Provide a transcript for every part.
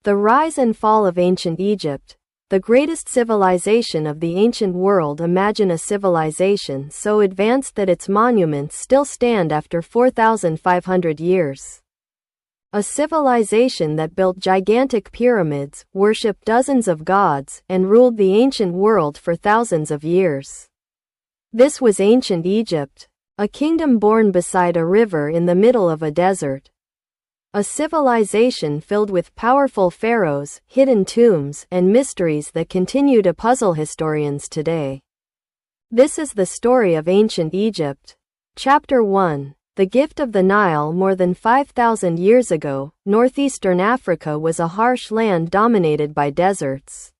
The rise and fall of ancient Egypt. The greatest civilization of the ancient world. Imagine a civilization so advanced that its monuments still stand after 4,500 years. A civilization that built gigantic pyramids, worshipped dozens of gods, and ruled the ancient world for thousands of years. This was ancient Egypt, a kingdom born beside a river in the middle of a desert. A civilization filled with powerful pharaohs, hidden tombs, and mysteries that continue to puzzle historians today. This is the story of ancient Egypt. Chapter 1. The Gift of the Nile. More than 5,000 years ago, northeastern Africa was a harsh land dominated by deserts.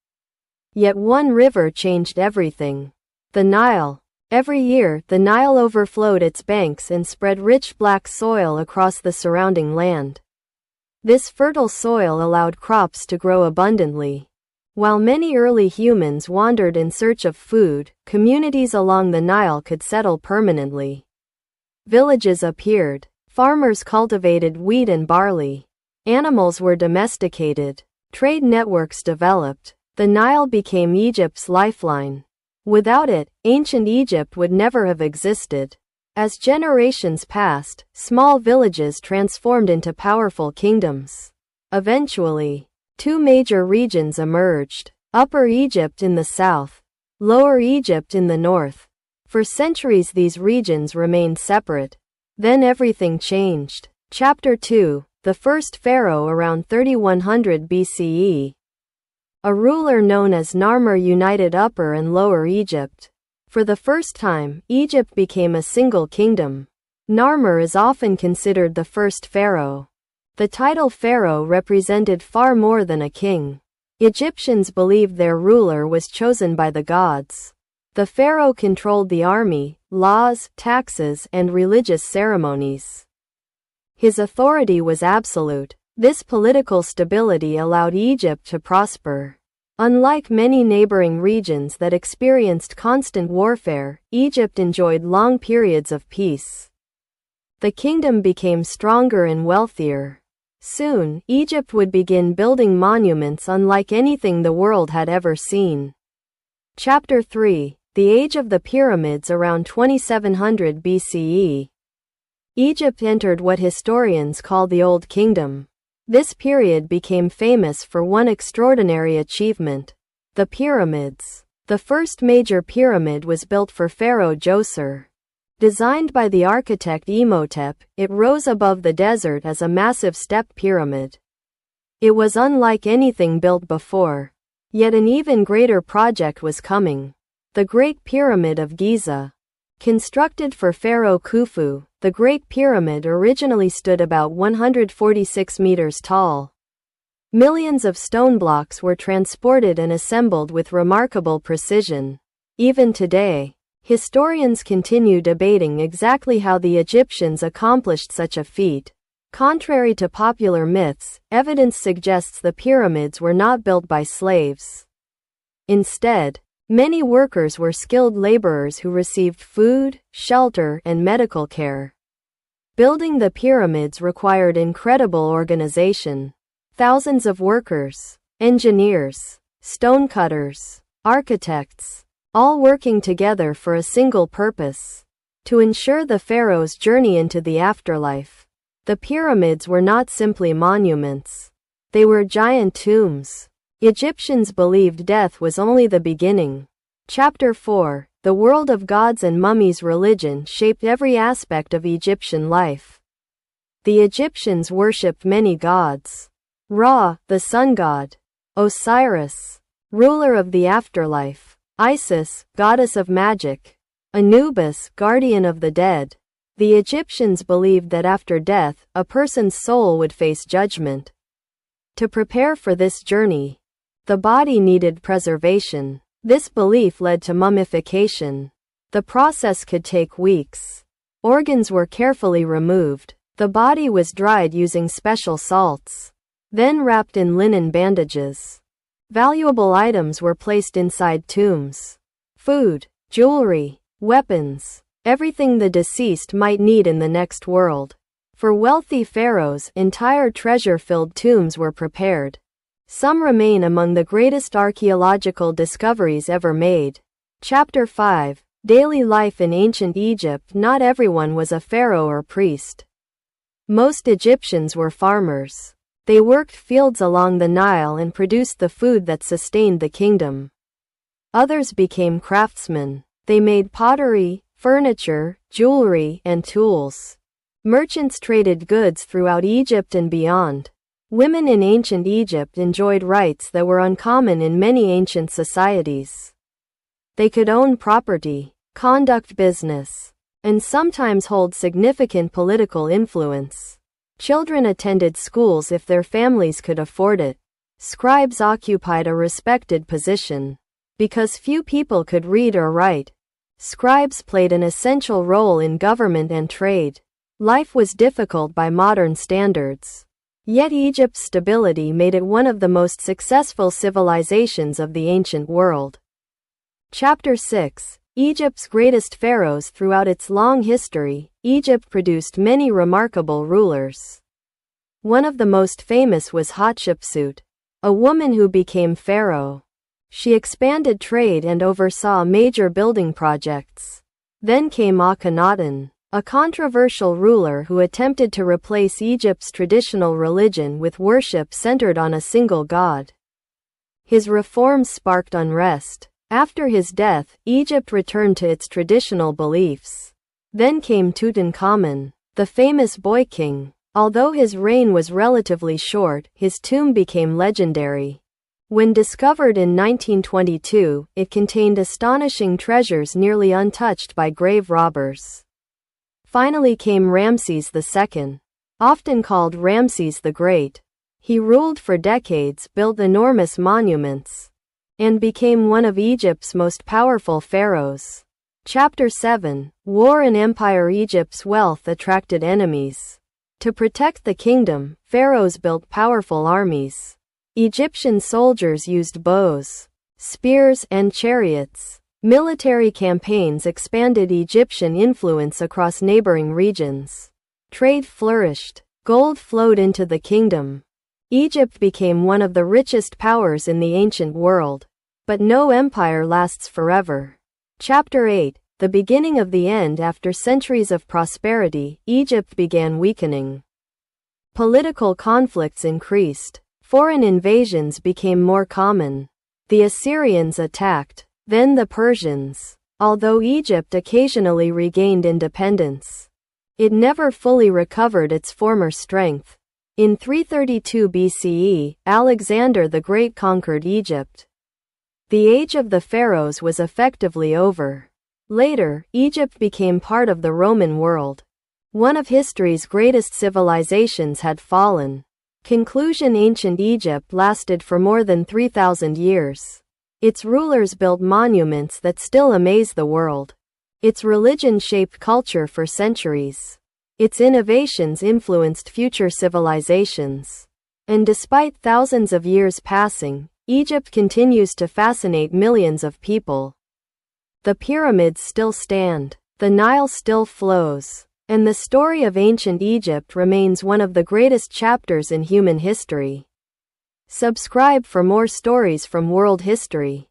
Yet one river changed everything. The Nile. Every year, the Nile overflowed its banks and spread rich black soil across the surrounding land. This fertile soil allowed crops to grow abundantly. While many early humans wandered in search of food, communities along the Nile could settle permanently. Villages appeared. Farmers cultivated wheat and barley. Animals were domesticated. Trade networks developed. The Nile became Egypt's lifeline. Without it, ancient Egypt would never have existed. As generations passed, small villages transformed into powerful kingdoms. Eventually, two major regions emerged: Upper Egypt in the south, Lower Egypt in the north. For centuries these regions remained separate. Then everything changed. Chapter 2. The first pharaoh. Around 3100 BCE. A ruler known as Narmer united Upper and Lower Egypt. For the first time, Egypt became a single kingdom. Narmer is often considered the first pharaoh. The title pharaoh represented far more than a king. Egyptians believed their ruler was chosen by the gods. The pharaoh controlled the army, laws, taxes, and religious ceremonies. His authority was absolute. This political stability allowed Egypt to prosper. Unlike many neighboring regions that experienced constant warfare, Egypt enjoyed long periods of peace. The kingdom became stronger and wealthier. Soon, Egypt would begin building monuments unlike anything the world had ever seen. Chapter 3. The Age of the Pyramids. Around 2700 BCE. Egypt entered what historians call the Old Kingdom. This period became famous for one extraordinary achievement: the pyramids. The first major pyramid was built for Pharaoh Djoser. Designed by the architect Imhotep, it rose above the desert as a massive step pyramid. It was unlike anything built before. Yet an even greater project was coming: the Great Pyramid of Giza. Constructed for Pharaoh Khufu, the Great Pyramid originally stood about 146 meters tall. Millions of stone blocks were transported and assembled with remarkable precision. Even today, historians continue debating exactly how the Egyptians accomplished such a feat. Contrary to popular myths, evidence suggests the pyramids were not built by slaves. Instead, many workers were skilled laborers who received food, shelter, and medical care. Building the pyramids required incredible organization. Thousands of workers, engineers, stonecutters, architects, all working together for a single purpose: to ensure the pharaoh's journey into the afterlife. The pyramids were not simply monuments. They were giant tombs. Egyptians believed death was only the beginning. Chapter 4. The world of gods and mummies. Religion shaped every aspect of Egyptian life. The Egyptians worshipped many gods: Ra, the sun god; Osiris, ruler of the afterlife; Isis, goddess of magic; Anubis, guardian of the dead. The Egyptians believed that after death, a person's soul would face judgment. To prepare for this journey, the body needed preservation. This belief led to mummification. The process could take weeks. Organs were carefully removed. The body was dried using special salts, then wrapped in linen bandages. Valuable items were placed inside tombs: food, jewelry, weapons, everything the deceased might need in the next world. For wealthy pharaohs, entire treasure-filled tombs were prepared. Some remain among the greatest archaeological discoveries ever made. Chapter 5. Daily life in ancient Egypt. Not everyone was a pharaoh or priest. Most Egyptians were farmers. They worked fields along the Nile and produced the food that sustained the kingdom. Others became craftsmen. They made pottery, furniture, jewelry, and tools. Merchants traded goods throughout Egypt and beyond. Women in ancient Egypt enjoyed rights that were uncommon in many ancient societies. They could own property, conduct business, and sometimes hold significant political influence. Children attended schools if their families could afford it. Scribes occupied a respected position. Because few people could read or write, scribes played an essential role in government and trade. Life was difficult by modern standards. Yet Egypt's stability made it one of the most successful civilizations of the ancient world. Chapter 6. Egypt's greatest pharaohs. Throughout its long history, Egypt produced many remarkable rulers. One of the most famous was Hatshepsut, a woman who became pharaoh. She expanded trade and oversaw major building projects. Then came Akhenaten, a controversial ruler who attempted to replace Egypt's traditional religion with worship centered on a single god. His reforms sparked unrest. After his death, Egypt returned to its traditional beliefs. Then came Tutankhamun, the famous boy king. Although his reign was relatively short, his tomb became legendary. When discovered in 1922, it contained astonishing treasures nearly untouched by grave robbers. Finally came Ramses II, often called Ramses the Great. He ruled for decades, built enormous monuments, and became one of Egypt's most powerful pharaohs. Chapter 7. War and Empire. Egypt's wealth attracted enemies. To protect the kingdom, pharaohs built powerful armies. Egyptian soldiers used bows, spears, and chariots. Military campaigns expanded Egyptian influence across neighboring regions. Trade flourished. Gold flowed into the kingdom. Egypt became one of the richest powers in the ancient world. But no empire lasts forever. Chapter 8. The beginning of the end. After centuries of prosperity, Egypt began weakening. Political conflicts increased. Foreign invasions became more common. The Assyrians attacked, then the Persians. Although Egypt occasionally regained independence, it never fully recovered its former strength. In 332 BCE, Alexander the Great conquered Egypt. The age of the pharaohs was effectively over. Later, Egypt became part of the Roman world. One of history's greatest civilizations had fallen. Conclusion. Ancient Egypt lasted for more than 3,000 years. Its rulers built monuments that still amaze the world. Its religion shaped culture for centuries. Its innovations influenced future civilizations. And despite thousands of years passing, Egypt continues to fascinate millions of people. The pyramids still stand, the Nile still flows, and the story of ancient Egypt remains one of the greatest chapters in human history. Subscribe for more stories from world history.